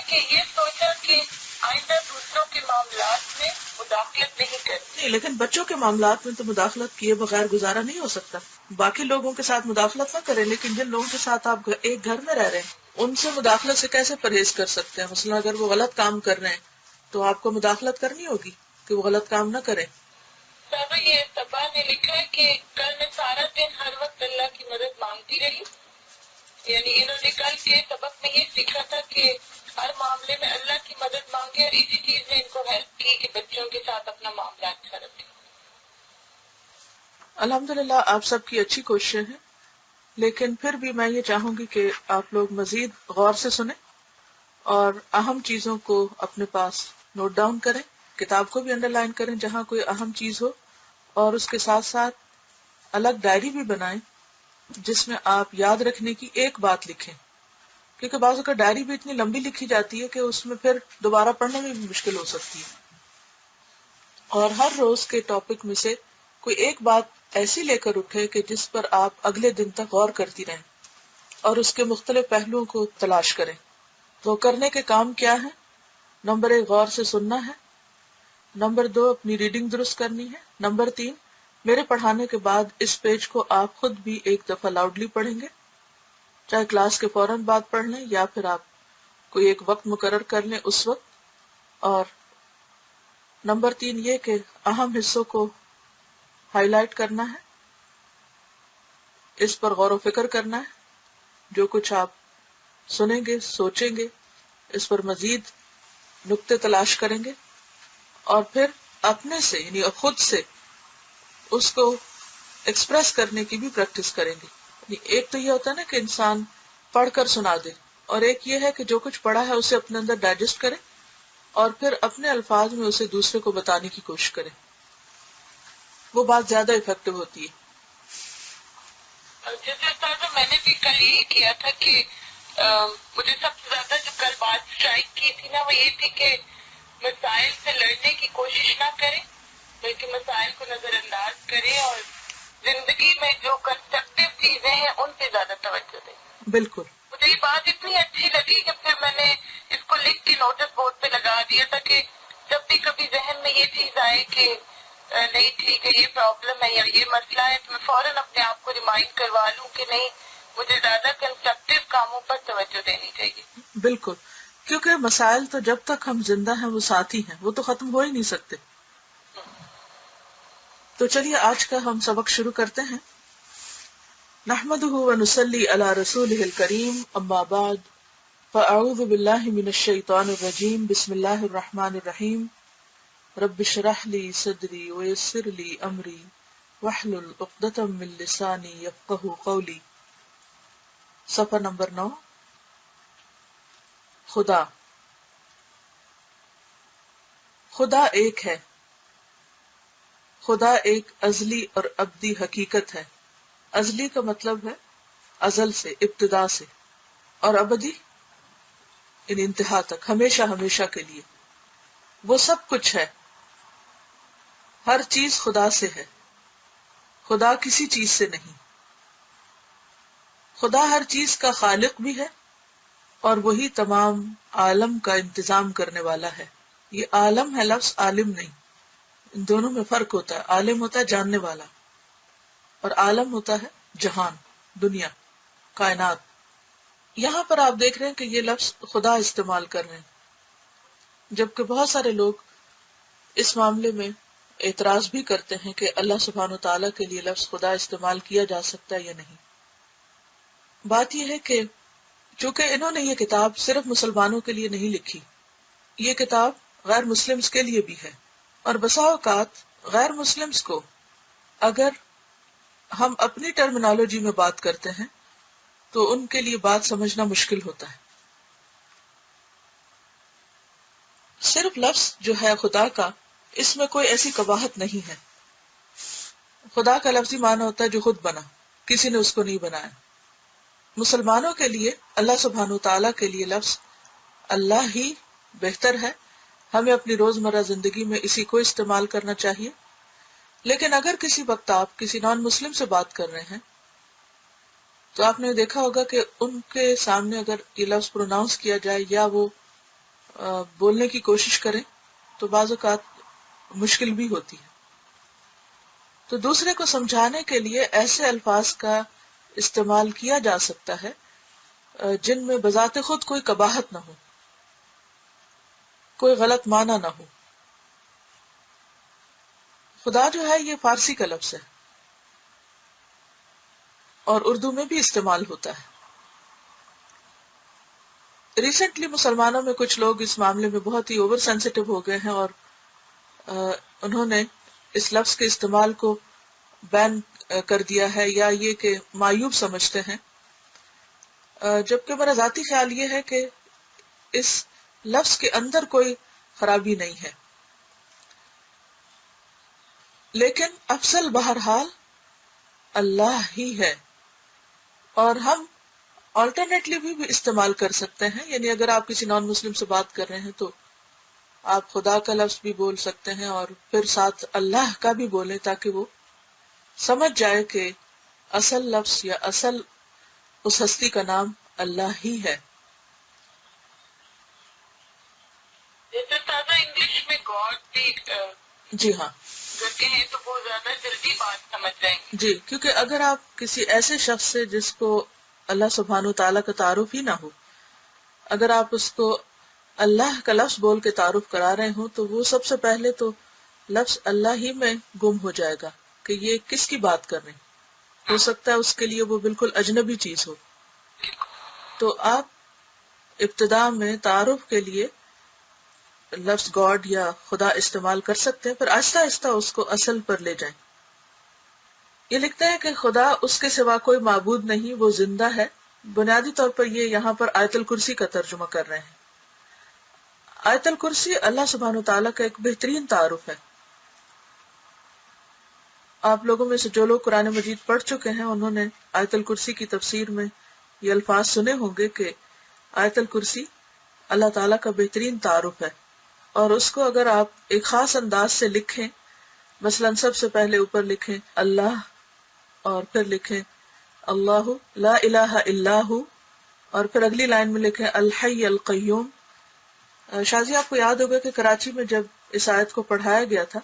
کہ یہ سوچا کہ آئندہ دوسروں کے معاملات میں مداخلت نہیں کرنی. نہیں، لیکن بچوں کے معاملات میں تو مداخلت کیے بغیر گزارا نہیں ہو سکتا. باقی لوگوں کے ساتھ مداخلت نہ کریں، لیکن جن لوگوں کے ساتھ آپ ایک گھر میں رہ رہے ہیں ان سے مداخلت سے کیسے پرہیز کر سکتے ہیں؟ مثلا اگر وہ غلط کام کر رہے ہیں تو آپ کو مداخلت کرنی ہوگی کہ وہ غلط کام نہ کریں. صاحبہ یہ صبا نے لکھا ہے کہ کل میں سارا دن ہر وقت اللہ کی مدد مانگتی رہی. یعنی انہوں نے کل کے سبق میں یہ سیکھا تھا کہ ہر معاملے میں اللہ کی مدد مانگے، اور اسی چیز نے ان کو ہیلپ کی کہ بچوں کے ساتھ اپنا معاملہ اچھا رکھے. الحمدللہ آپ سب کی اچھی کوششیں ہیں، لیکن پھر بھی میں یہ چاہوں گی کہ آپ لوگ مزید غور سے سنیں اور اہم چیزوں کو اپنے پاس نوٹ ڈاؤن کریں، کتاب کو بھی انڈر لائن کریں جہاں کوئی اہم چیز ہو، اور اس کے ساتھ ساتھ الگ ڈائری بھی بنائیں جس میں آپ یاد رکھنے کی ایک بات لکھیں، کیونکہ بعض اوقات ڈائری بھی اتنی لمبی لکھی جاتی ہے کہ اس میں پھر دوبارہ پڑھنے میں بھی مشکل ہو سکتی ہے. اور ہر روز کے ٹاپک میں سے کوئی ایک بات ایسی لے کر اٹھے کہ جس پر آپ اگلے دن تک غور کرتی رہیں اور اس کے مختلف پہلوؤں کو تلاش کریں. تو کرنے کے کام کیا ہیں؟ نمبر 1 غور سے سننا ہے. نمبر 2 اپنی ریڈنگ درست کرنی ہے. نمبر 3 میرے پڑھانے کے بعد اس پیج کو آپ خود بھی ایک دفعہ لاؤڈلی پڑھیں گے، چاہے کلاس کے فوراً بعد پڑھ لیں یا پھر آپ کوئی ایک وقت مقرر کر لیں اس وقت. اور نمبر 3 یہ کہ اہم حصوں کو ہائی لائٹ کرنا ہے، اس پر غور و فکر کرنا ہے. جو کچھ آپ سنیں گے، سوچیں گے، اس پر مزید نقطے تلاش کریں گے، اور پھر اپنے سے یعنی خود سے اس کو ایکسپریس کرنے کی بھی پریکٹس کریں گے. ایک تو یہ ہوتا ہے نا کہ انسان پڑھ کر سنا دے، اور ایک یہ ہے کہ جو کچھ پڑھا ہے اسے اپنے اندر ڈائجسٹ کرے اور پھر اپنے الفاظ میں اسے دوسرے کو بتانے کی کوشش کرے. وہ بات زیادہ افیکٹو ہوتی ہے. جیسے استاد میں نے بھی کل یہی کیا تھا کہ مجھے سب سے زیادہ جو کل بات اسٹرائک کی تھی نا وہ یہ تھی کہ مسائل سے لڑنے کی کوشش نہ کریں بلکہ مسائل کو نظر انداز کریں اور زندگی میں جو کنسٹرکٹیو چیزیں ہیں ان پہ زیادہ توجہ دیں. بالکل. مجھے یہ بات اتنی اچھی لگی کہ پھر میں نے اس کو لکھ کے نوٹس بورڈ پہ لگا دیا تھا کہ جب بھی کبھی ذہن میں یہ چیز آئے کہ نہیں ٹھیک ہے یہ پرابلم ہے یا یہ مسئلہ ہے تو میں فوراً اپنے آپ کو ریمائنڈ کروا لوں کہ نہیں مجھے زیادہ کنسٹرکٹیو کاموں پر توجہ دینی چاہیے. بالکل، کیونکہ مسائل تو جب تک ہم زندہ ہیں وہ ساتھی ہیں، وہ تو ختم ہو ہی نہیں سکتے. تو چلیے آج کا ہم سبق شروع کرتے ہیں. نحمده ونصلي على رسوله الكريم، اما بعد فاعوذ بالله من الشيطان الرجيم، بسم الله الرحمن الرحيم. رب اشرح لي صدري ويسر لي امري واحلل عقدة من لساني يفقهوا قولي. صفحہ نمبر 9. خدا. خدا ایک ہے. خدا ایک ازلی اور ابدی حقیقت ہے. ازلی کا مطلب ہے ازل سے، ابتدا سے، اور ابدی ان انتہا تک، ہمیشہ ہمیشہ کے لیے. وہ سب کچھ ہے، ہر چیز خدا سے ہے، خدا کسی چیز سے نہیں. خدا ہر چیز کا خالق بھی ہے اور وہی تمام عالم کا انتظام کرنے والا ہے. یہ عالم ہے لفظ عالم نہیں، ان دونوں میں فرق ہوتا ہے. عالم ہوتا ہے جاننے والا اور عالم ہوتا ہے جہان، دنیا، کائنات. یہاں پر آپ دیکھ رہے ہیں کہ یہ لفظ خدا استعمال کر رہے ہیں، جبکہ بہت سارے لوگ اس معاملے میں اعتراض بھی کرتے ہیں کہ اللہ سبحانہ وتعالیٰ کے لیے لفظ خدا استعمال کیا جا سکتا ہے یا نہیں. بات یہ ہے کہ چونکہ انہوں نے یہ کتاب صرف مسلمانوں کے لیے نہیں لکھی، یہ کتاب غیر مسلمز کے لیے بھی ہے، اور بسا اوقات غیر مسلمز کو اگر ہم اپنی ٹرمینالوجی میں بات کرتے ہیں تو ان کے لیے بات سمجھنا مشکل ہوتا ہے. صرف لفظ جو ہے خدا کا، اس میں کوئی ایسی قباحت نہیں ہے. خدا کا لفظی معنی ہوتا ہے جو خود بنا، کسی نے اس کو نہیں بنایا. مسلمانوں کے لیے، اللہ سبحانہ وتعالیٰ کے لیے لفظ اللہ ہی بہتر ہے. ہمیں اپنی روزمرہ زندگی میں اسی کو استعمال کرنا چاہیے. لیکن اگر کسی وقت آپ کسی نان مسلم سے بات کر رہے ہیں تو آپ نے دیکھا ہوگا کہ ان کے سامنے اگر یہ لفظ پروناؤنس کیا جائے یا وہ بولنے کی کوشش کریں تو بعض اوقات مشکل بھی ہوتی ہے. تو دوسرے کو سمجھانے کے لیے ایسے الفاظ کا استعمال کیا جا سکتا ہے جن میں بذات خود کوئی قباحت نہ ہو، کوئی غلط معنی نہ ہو. خدا جو ہے یہ فارسی کا لفظ ہے اور اردو میں بھی استعمال ہوتا ہے. ریسنٹلی مسلمانوں میں کچھ لوگ اس معاملے میں بہت ہی اوور سینسٹیو ہو گئے ہیں اور انہوں نے اس لفظ کے استعمال کو بین کر دیا ہے یا یہ کہ معیوب سمجھتے ہیں، جبکہ میرا ذاتی خیال یہ ہے کہ اس لفظ کے اندر کوئی خرابی نہیں ہے، لیکن افضل بہرحال اللہ ہی ہے. اور ہم آلٹرنیٹلی بھی استعمال کر سکتے ہیں، یعنی اگر آپ کسی نان مسلم سے بات کر رہے ہیں تو آپ خدا کا لفظ بھی بول سکتے ہیں اور پھر ساتھ اللہ کا بھی بولیں تاکہ وہ سمجھ جائے کہ اصل لفظ یا اصل اس ہستی کا نام اللہ ہی ہے. جیسے تازہ انگلش میں گاڈ بھی جی ہاں اگر کہیں تو وہ زیادہ جلدی بات سمجھ جائیں گے. جی، کیونکہ اگر آپ کسی ایسے شخص سے جس کو اللہ سبحانہ و تعالیٰ کا تعارف ہی نہ ہو، اگر آپ اس کو اللہ کا لفظ بول کے تعارف کرا رہے ہوں تو وہ سب سے پہلے تو لفظ اللہ ہی میں گم ہو جائے گا کہ یہ کس کی بات کر رہے ہیں. ہو سکتا ہے اس کے لیے وہ بالکل اجنبی چیز ہو. تو آپ ابتدا میں تعارف کے لیے لفظ گاڈ یا خدا استعمال کر سکتے ہیں، پھر آہستہ آہستہ اس کو اصل پر لے جائیں. یہ لکھتے ہیں کہ خدا اس کے سوا کوئی معبود نہیں، وہ زندہ ہے. بنیادی طور پر یہ یہاں پر آیت الکرسی کا ترجمہ کر رہے ہیں. آیت الکرسی اللہ سبحانہ و تعالیٰ کا ایک بہترین تعارف ہے. آپ لوگوں میں سے جو لوگ قرآن مجید پڑھ چکے ہیں انہوں نے آیت الکرسی کی تفسیر میں یہ الفاظ سنے ہوں گے کہ آیت الکرسی اللہ تعالیٰ کا بہترین تعارف ہے، اور اس کو اگر آپ ایک خاص انداز سے لکھیں، مثلا سب سے پہلے اوپر لکھیں اللہ اور پھر لکھیں اللہ لا الہ الا ہو اور پھر اگلی لائن میں لکھیں الحی القیوم. شازی آپ کو یاد ہوگا کہ کراچی میں جب اس آیت کو پڑھایا گیا تھا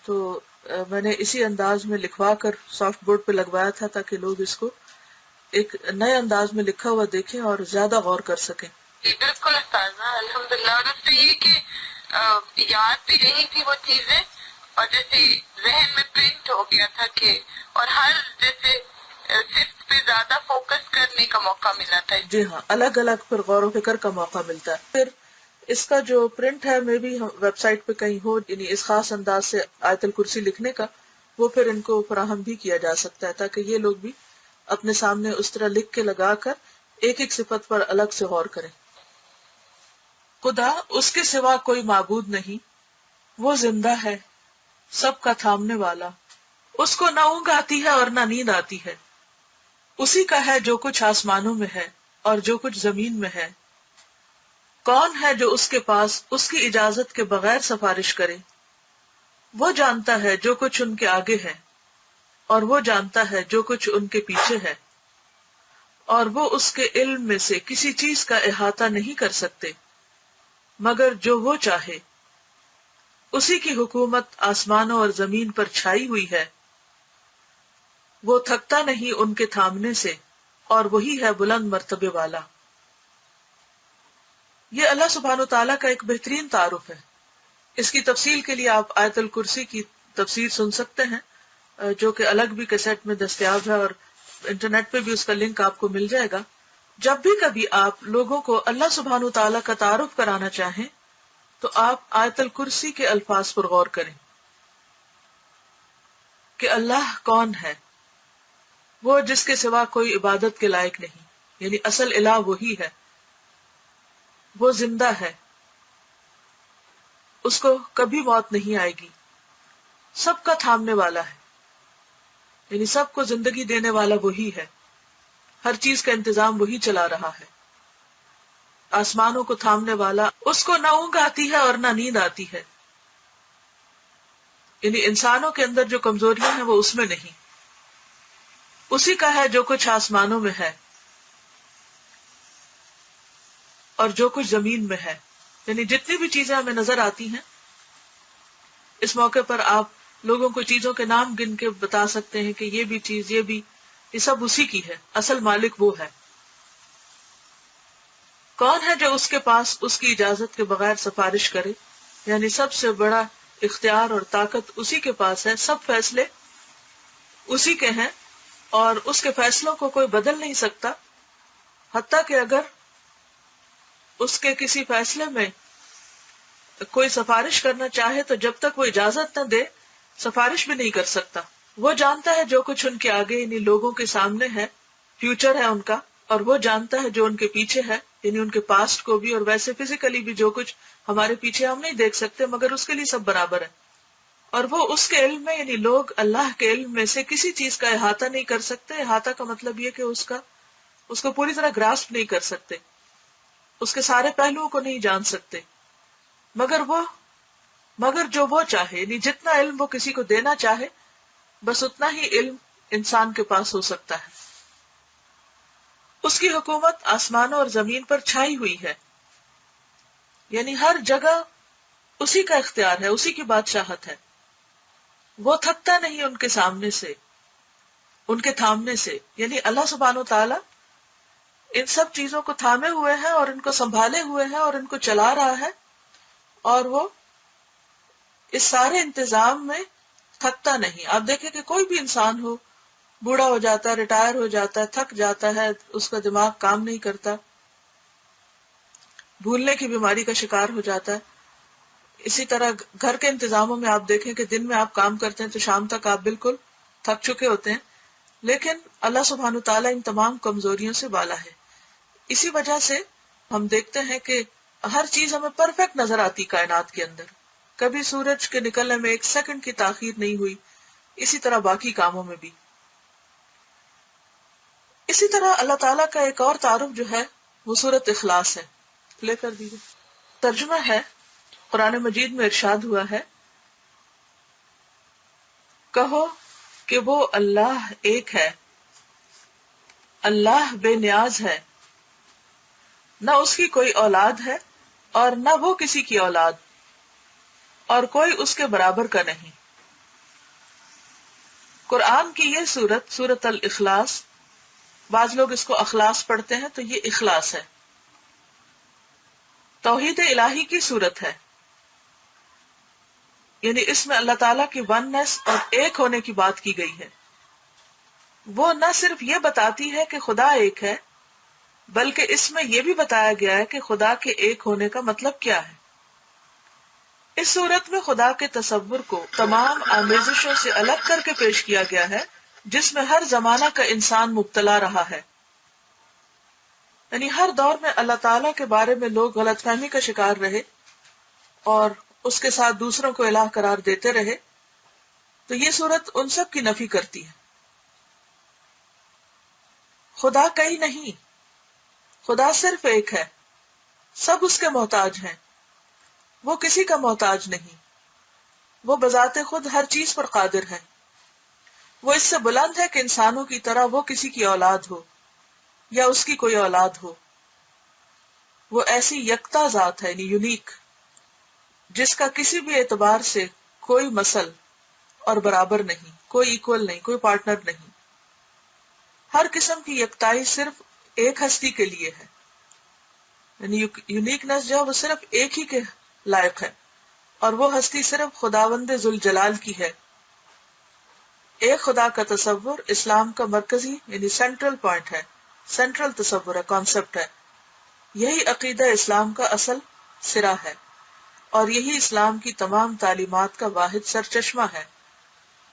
تو میں نے اسی انداز میں لکھوا کر سافٹ بورڈ پہ لگوایا تھا تاکہ لوگ اس کو ایک نئے انداز میں لکھا ہوا دیکھیں اور زیادہ غور کر سکیں. جی بالکل استاذہ، الحمدللہ. اور اس سے یہ کہ یاد بھی رہی تھی وہ چیزیں اور جیسے ذہن میں پرنٹ ہو گیا تھا کہ اور ہر جیسے صرف پہ زیادہ فوکس کرنے کا موقع ملا تھا. جی ہاں، الگ الگ پھر غور و فکر کا موقع ملتا ہے. پھر اس کا جو پرنٹ ہے میں بھی ویب سائٹ پہ کہیں ہو، یعنی اس خاص انداز سے آیت الکرسی لکھنے کا، وہ پھر ان کو فراہم بھی کیا جا سکتا ہے تاکہ یہ لوگ بھی اپنے سامنے اس طرح لکھ کے لگا کر ایک ایک صفت پر الگ سے غور کریں. خدا اس کے سوا کوئی معبود نہیں، وہ زندہ ہے، سب کا تھامنے والا. اس کو نہ اونگ آتی ہے اور نہ نیند آتی ہے. اسی کا ہے جو کچھ آسمانوں میں ہے اور جو کچھ زمین میں ہے. کون ہے جو اس کے پاس اس کی اجازت کے بغیر سفارش کرے؟ وہ جانتا ہے جو کچھ ان کے آگے ہے اور وہ جانتا ہے جو کچھ ان کے پیچھے ہے، اور وہ اس کے علم میں سے کسی چیز کا احاطہ نہیں کر سکتے مگر جو وہ چاہے. اسی کی حکومت آسمانوں اور زمین پر چھائی ہوئی ہے، وہ تھکتا نہیں ان کے تھامنے سے، اور وہی ہے بلند مرتبے والا. یہ اللہ سبحانہ تعالیٰ کا ایک بہترین تعارف ہے. اس کی تفصیل کے لیے آپ آیت الکرسی کی تفسیر سن سکتے ہیں جو کہ الگ بھی کیسٹ میں دستیاب ہے اور انٹرنیٹ پہ بھی اس کا لنک آپ کو مل جائے گا. جب بھی کبھی آپ لوگوں کو اللہ سبحانہ تعالیٰ کا تعارف کرانا چاہیں تو آپ آیت الکرسی کے الفاظ پر غور کریں کہ اللہ کون ہے. وہ جس کے سوا کوئی عبادت کے لائق نہیں، یعنی اصل الہ وہی ہے. وہ زندہ ہے، اس کو کبھی موت نہیں آئے گی. سب کا تھامنے والا ہے، یعنی سب کو زندگی دینے والا وہی ہے. ہر چیز کا انتظام وہی چلا رہا ہے. آسمانوں کو تھامنے والا، اس کو نہ اونگ آتی ہے اور نہ نیند آتی ہے. یعنی انسانوں کے اندر جو کمزوریاں ہیں وہ اس میں نہیں. اسی کا ہے جو کچھ آسمانوں میں ہے اور جو کچھ زمین میں ہے. یعنی جتنی بھی چیزیں ہمیں نظر آتی ہیں، اس موقع پر آپ لوگوں کو چیزوں کے نام گن کے بتا سکتے ہیں کہ یہ بھی چیز، یہ سب اسی کی ہے، اصل مالک وہ ہے۔ کون ہے جو اس کے پاس اس کی اجازت کے بغیر سفارش کرے؟ یعنی سب سے بڑا اختیار اور طاقت اسی کے پاس ہے، سب فیصلے اسی کے ہیں، اور اس کے فیصلوں کو کوئی بدل نہیں سکتا، حتیٰ کہ اگر اس کے کسی فیصلے میں کوئی سفارش کرنا چاہے تو جب تک وہ اجازت نہ دے سفارش بھی نہیں کر سکتا۔ وہ جانتا ہے جو کچھ ان کے آگے یعنی لوگوں کے سامنے ہے، فیوچر ہے ان کا، اور وہ جانتا ہے جو ان کے پیچھے ہے یعنی ان کے پاسٹ کو بھی، اور ویسے فزیکلی بھی جو کچھ ہمارے پیچھے ہم نہیں دیکھ سکتے مگر اس کے لیے سب برابر ہے۔ اور وہ اس کے علم میں یعنی لوگ اللہ کے علم میں سے کسی چیز کا احاطہ نہیں کر سکتے۔ احاطہ کا مطلب یہ کہ اس کو پوری طرح گراسپ نہیں کر سکتے، اس کے سارے پہلوؤں کو نہیں جان سکتے، مگر جو وہ چاہے، یعنی جتنا علم وہ کسی کو دینا چاہے بس اتنا ہی علم انسان کے پاس ہو سکتا ہے۔ اس کی حکومت آسمانوں اور زمین پر چھائی ہوئی ہے، یعنی ہر جگہ اسی کا اختیار ہے، اسی کی بادشاہت ہے۔ وہ تھکتا نہیں ان کے سامنے سے، ان کے تھامنے سے، یعنی اللہ سبحانہ و تعالی ان سب چیزوں کو تھامے ہوئے ہیں اور ان کو سنبھالے ہوئے ہیں اور ان کو چلا رہا ہے، اور وہ اس سارے انتظام میں تھکتا نہیں۔ آپ دیکھیں کہ کوئی بھی انسان ہو، بوڑھا ہو جاتا ہے، ریٹائر ہو جاتا ہے، تھک جاتا ہے، اس کا دماغ کام نہیں کرتا، بھولنے کی بیماری کا شکار ہو جاتا ہے۔ اسی طرح گھر کے انتظاموں میں آپ دیکھیں کہ دن میں آپ کام کرتے ہیں تو شام تک آپ بالکل تھک چکے ہوتے ہیں، لیکن اللہ سبحانہ تعالیٰ ان تمام کمزوریوں سے بالا ہے۔ اسی وجہ سے ہم دیکھتے ہیں کہ ہر چیز ہمیں پرفیکٹ نظر آتی کائنات کے اندر، کبھی سورج کے نکلنے میں ایک سیکنڈ کی تاخیر نہیں ہوئی، اسی طرح باقی کاموں میں بھی۔ اسی طرح اللہ تعالیٰ کا ایک اور تعارف جو ہے وہ سورۃ اخلاص ہے، پلے کر دیجیے۔ ترجمہ ہے، قرآن مجید میں ارشاد ہوا ہے، کہو کہ وہ اللہ ایک ہے، اللہ بے نیاز ہے، نہ اس کی کوئی اولاد ہے اور نہ وہ کسی کی اولاد، اور کوئی اس کے برابر کا نہیں۔ قرآن کی یہ سورت، سورۃ الاخلاص، بعض لوگ اس کو اخلاص پڑھتے ہیں تو یہ اخلاص ہے، توحید الہی کی سورت ہے، یعنی اس میں اللہ تعالیٰ کی وننس اور ایک ہونے کی بات کی گئی ہے۔ وہ نہ صرف یہ بتاتی ہے کہ خدا ایک ہے، بلکہ اس میں یہ بھی بتایا گیا ہے کہ خدا کے ایک ہونے کا مطلب کیا ہے۔ اس صورت میں خدا کے تصور کو تمام آمیزشوں سے الگ کر کے پیش کیا گیا ہے جس میں ہر زمانہ کا انسان مبتلا رہا ہے، یعنی ہر دور میں اللہ تعالیٰ کے بارے میں لوگ غلط فہمی کا شکار رہے اور اس کے ساتھ دوسروں کو الہ قرار دیتے رہے، تو یہ صورت ان سب کی نفی کرتی ہے۔ خدا کئی نہیں، خدا صرف ایک ہے، سب اس کے محتاج ہیں، وہ کسی کا محتاج نہیں، وہ بذات خود ہر چیز پر قادر ہے۔ وہ اس سے بلند ہے کہ انسانوں کی طرح وہ کسی کی اولاد ہو یا اس کی کوئی اولاد ہو۔ وہ ایسی یکتا ذات ہے، یعنی یونیک، جس کا کسی بھی اعتبار سے کوئی مثل اور برابر نہیں، کوئی ایکول نہیں، کوئی پارٹنر نہیں۔ ہر قسم کی یکتائی صرف ایک ہستی کے لیے ہے، یعنی یونیکنس جو ہے وہ صرف ایک ہی کے لائق ہے، اور وہ ہستی صرف خداوند ذوالجلال کی ہے۔ ایک خدا کا تصور اسلام کا مرکزی یعنی سینٹرل پوائنٹ ہے، سینٹرل تصور ہے، کانسیپٹ ہے۔ یہی عقیدہ اسلام کا اصل سرا ہے، اور یہی اسلام کی تمام تعلیمات کا واحد سرچشمہ ہے۔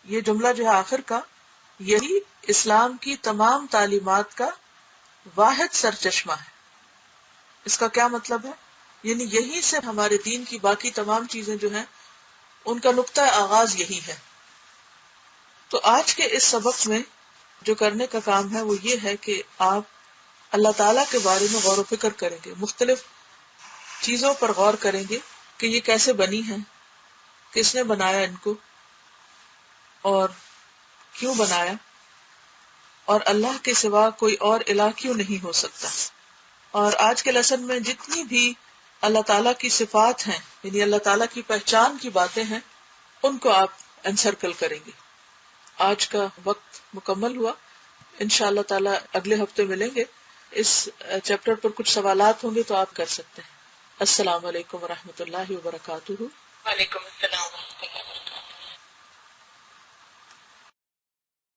یہ جملہ جو ہے آخر کا، یہی اسلام کی تمام تعلیمات کا واحد سرچشمہ ہے۔ اس کا کیا مطلب ہے؟ یعنی یہی سے ہمارے دین کی باقی تمام چیزیں جو ہیں ان کا نقطہ آغاز یہی ہے۔ تو آج کے اس سبق میں جو کرنے کا کام ہے وہ یہ ہے کہ آپ اللہ تعالیٰ کے بارے میں غور و فکر کریں گے، مختلف چیزوں پر غور کریں گے کہ یہ کیسے بنی ہیں، کس نے بنایا ان کو اور کیوں بنایا، اور اللہ کے سوا کوئی اور الہ کیوں نہیں ہو سکتا۔ اور آج کے لیسن میں جتنی بھی اللہ تعالیٰ کی صفات ہیں، یعنی اللہ تعالیٰ کی پہچان کی باتیں ہیں، ان کو آپ انسرکل کریں گے. آج کا وقت مکمل ہوا. انشاءاللہ تعالیٰ اگلے ہفتے ملیں گے. اس چیپٹر پر کچھ سوالات ہوں گے تو آپ کر سکتے ہیں. السلام علیکم ورحمۃ اللہ وبرکاتہ. وعلیکم السلام.